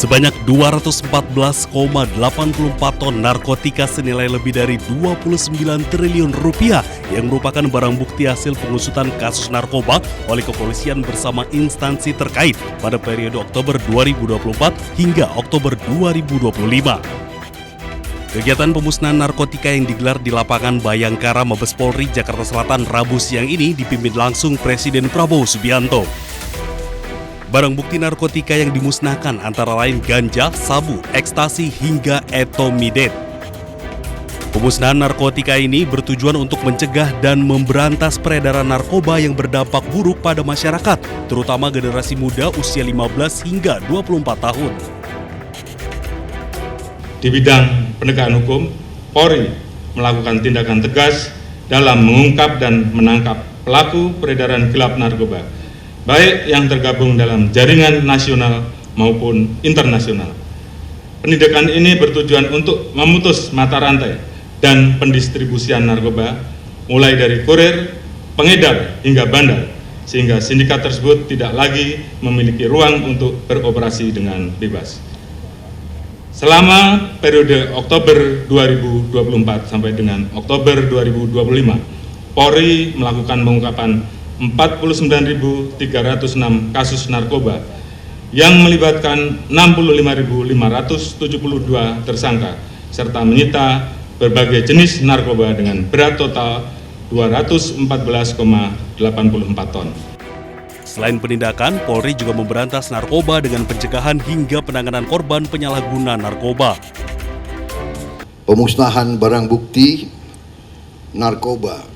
Sebanyak 214,84 ton narkotika senilai lebih dari 29 triliun rupiah yang merupakan barang bukti hasil pengusutan kasus narkoba oleh kepolisian bersama instansi terkait pada periode Oktober 2024 hingga Oktober 2025. Kegiatan pemusnahan narkotika yang digelar di lapangan Bayangkara Mabes Polri Jakarta Selatan Rabu siang ini dipimpin langsung Presiden Prabowo Subianto. Barang bukti narkotika yang dimusnahkan antara lain ganja, sabu, ekstasi, hingga etomidate. Pemusnahan narkotika ini bertujuan untuk mencegah dan memberantas peredaran narkoba yang berdampak buruk pada masyarakat, terutama generasi muda usia 15 hingga 24 tahun. Di bidang penegakan hukum, Polri melakukan tindakan tegas dalam mengungkap dan menangkap pelaku peredaran gelap narkoba, baik yang tergabung dalam jaringan nasional maupun internasional. Penindakan ini bertujuan untuk memutus mata rantai dan pendistribusian narkoba, mulai dari kurir, pengedar, hingga bandar, sehingga sindikat tersebut tidak lagi memiliki ruang untuk beroperasi dengan bebas. Selama periode Oktober 2024 sampai dengan Oktober 2025, Polri melakukan pengungkapan 49.306 kasus narkoba yang melibatkan 65.572 tersangka serta menyita berbagai jenis narkoba dengan berat total 214,84 ton. Selain penindakan, Polri juga memberantas narkoba dengan pencegahan hingga penanganan korban penyalahguna narkoba. Pemusnahan barang bukti narkoba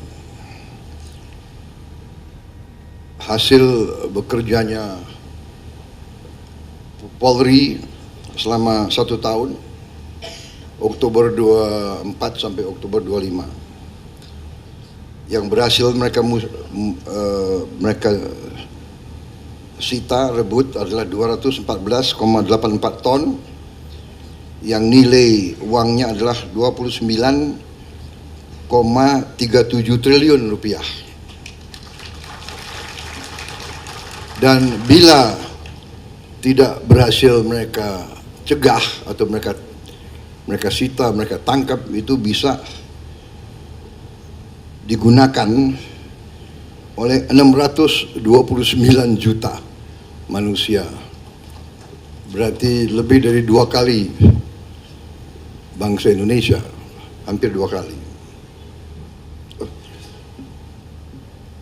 hasil bekerjanya Polri selama 1 tahun, Oktober 24 sampai Oktober 25, yang berhasil mereka sita rebut adalah 214,84 ton, yang nilai uangnya adalah 29,37 triliun rupiah. Dan bila tidak berhasil mereka cegah atau mereka sita, mereka tangkap, itu bisa digunakan oleh 629 juta manusia. Berarti lebih dari 2 kali bangsa Indonesia, hampir 2 kali.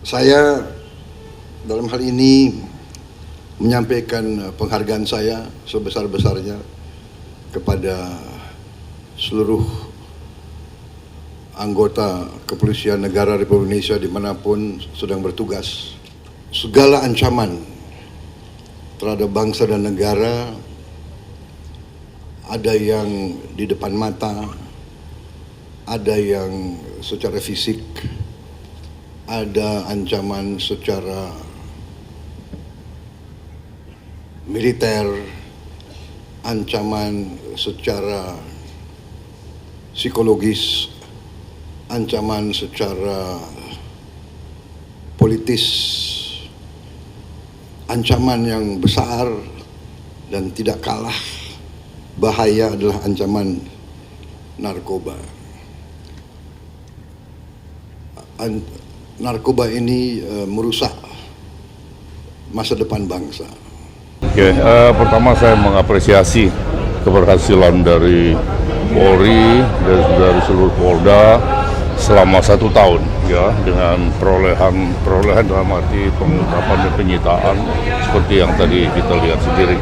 Saya dalam hal ini menyampaikan penghargaan saya sebesar-besarnya kepada seluruh anggota Kepolisian Negara Republik Indonesia dimanapun sedang bertugas. Segala ancaman terhadap bangsa dan negara, ada yang di depan mata, ada yang secara fisik, ada ancaman secara militer, ancaman secara psikologis, ancaman secara politis, ancaman yang besar dan tidak kalah bahaya adalah ancaman narkoba. Narkoba ini merusak masa depan bangsa. Oke, pertama saya mengapresiasi keberhasilan dari Polri dan dari seluruh Polda selama 1 tahun, ya, dengan perolehan dalam arti pengungkapan dan penyitaan seperti yang tadi kita lihat sendiri.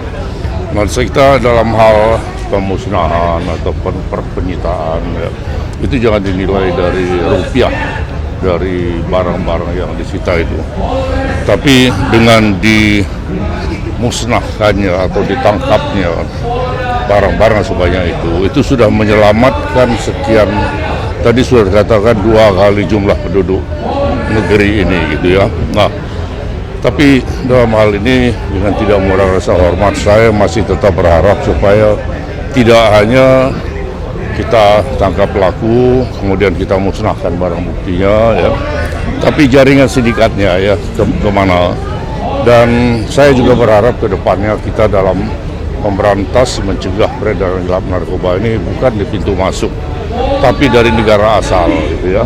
Nah, kita dalam hal pemusnahan atau penyitaan, ya, itu jangan dinilai dari rupiah, dari barang-barang yang disita itu, tapi dengan dimusnahkannya atau ditangkapnya barang-barang sebanyak itu sudah menyelamatkan sekian, tadi sudah dikatakan 2 kali jumlah penduduk negeri ini, gitu ya. Nah, tapi dalam hal ini dengan tidak mengurangi rasa hormat, saya masih tetap berharap supaya tidak hanya kita tangkap pelaku, kemudian kita musnahkan barang buktinya, ya, tapi jaringan sindikatnya, ya, kemana. Dan saya juga berharap ke depannya kita dalam memberantas, mencegah peredaran gelap narkoba ini bukan di pintu masuk, tapi dari negara asal, gitu ya.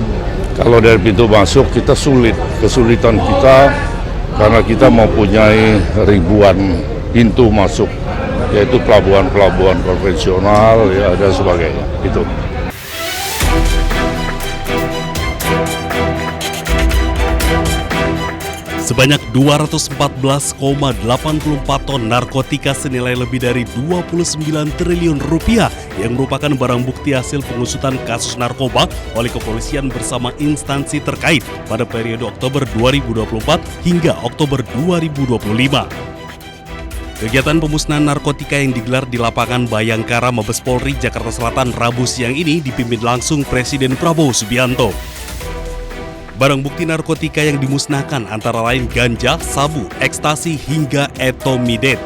Kalau dari pintu masuk kita kesulitan kita karena kita mempunyai ribuan pintu masuk, yaitu pelabuhan-pelabuhan konvensional, ya, dan sebagainya. Gitu. Sebanyak 214,84 ton narkotika senilai lebih dari 29 triliun rupiah yang merupakan barang bukti hasil pengusutan kasus narkoba oleh kepolisian bersama instansi terkait pada periode Oktober 2024 hingga Oktober 2025. Kegiatan pemusnahan narkotika yang digelar di lapangan Bayangkara Mabes Polri Jakarta Selatan Rabu siang ini dipimpin langsung Presiden Prabowo Subianto. Barang bukti narkotika yang dimusnahkan antara lain ganja, sabu, ekstasi, hingga etomidate.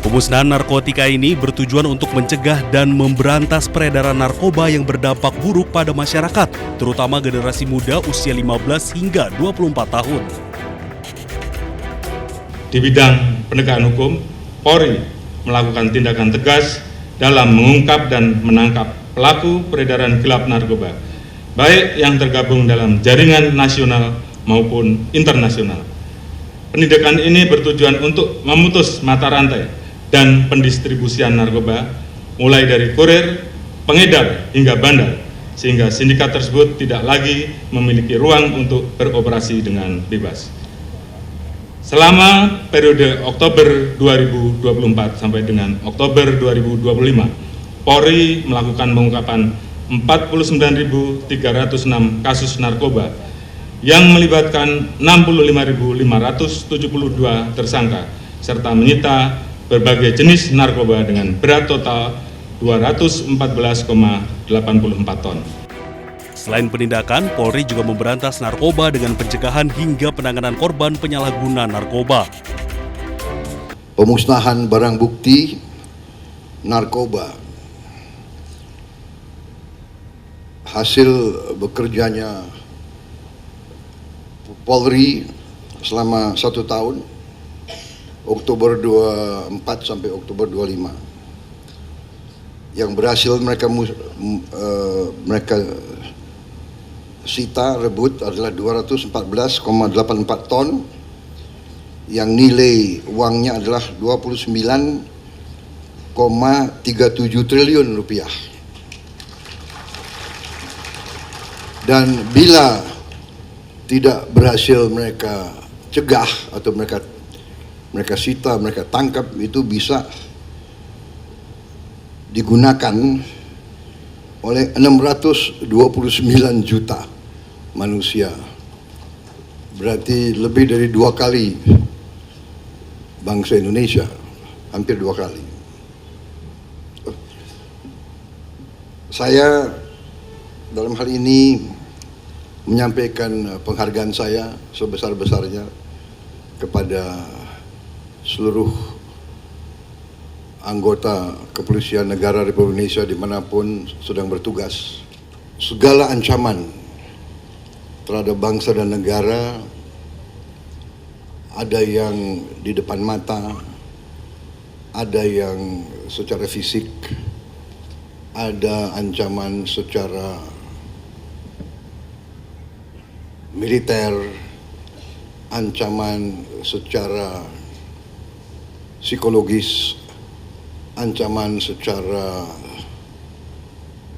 Pemusnahan narkotika ini bertujuan untuk mencegah dan memberantas peredaran narkoba yang berdampak buruk pada masyarakat, terutama generasi muda usia 15 hingga 24 tahun. Di bidang penegakan hukum, Polri melakukan tindakan tegas dalam mengungkap dan menangkap pelaku peredaran gelap narkoba, baik yang tergabung dalam jaringan nasional maupun internasional. Penindakan ini bertujuan untuk memutus mata rantai dan pendistribusian narkoba, mulai dari kurir, pengedar, hingga bandar, sehingga sindikat tersebut tidak lagi memiliki ruang untuk beroperasi dengan bebas. Selama periode Oktober 2024 sampai dengan Oktober 2025, Polri melakukan pengungkapan 49.306 kasus narkoba yang melibatkan 65.572 tersangka serta menyita berbagai jenis narkoba dengan berat total 214,84 ton. Selain penindakan, Polri juga memberantas narkoba dengan pencegahan hingga penanganan korban penyalahguna narkoba. Pemusnahan barang bukti narkoba hasil bekerjanya Polri selama 1 tahun, Oktober 24 sampai Oktober 25, yang berhasil mereka sita rebut adalah 214,84 ton, yang nilai uangnya adalah 29,37 triliun rupiah. Dan bila tidak berhasil mereka cegah atau mereka sita, mereka tangkap, itu bisa digunakan oleh 629 juta manusia. Berarti lebih dari 2 kali bangsa Indonesia, hampir 2 kali. Saya dalam hal ini menyampaikan penghargaan saya sebesar-besarnya kepada seluruh anggota Kepolisian Negara Republik Indonesia dimanapun sedang bertugas. Segala ancaman terhadap bangsa dan negara, ada yang di depan mata, ada yang secara fisik, ada ancaman secara militer, ancaman secara psikologis, ancaman secara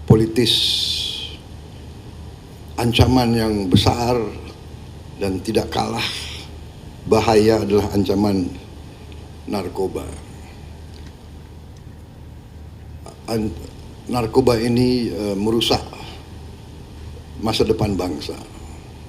politis, ancaman yang besar dan tidak kalah bahaya adalah ancaman narkoba. Narkoba ini merusak masa depan bangsa.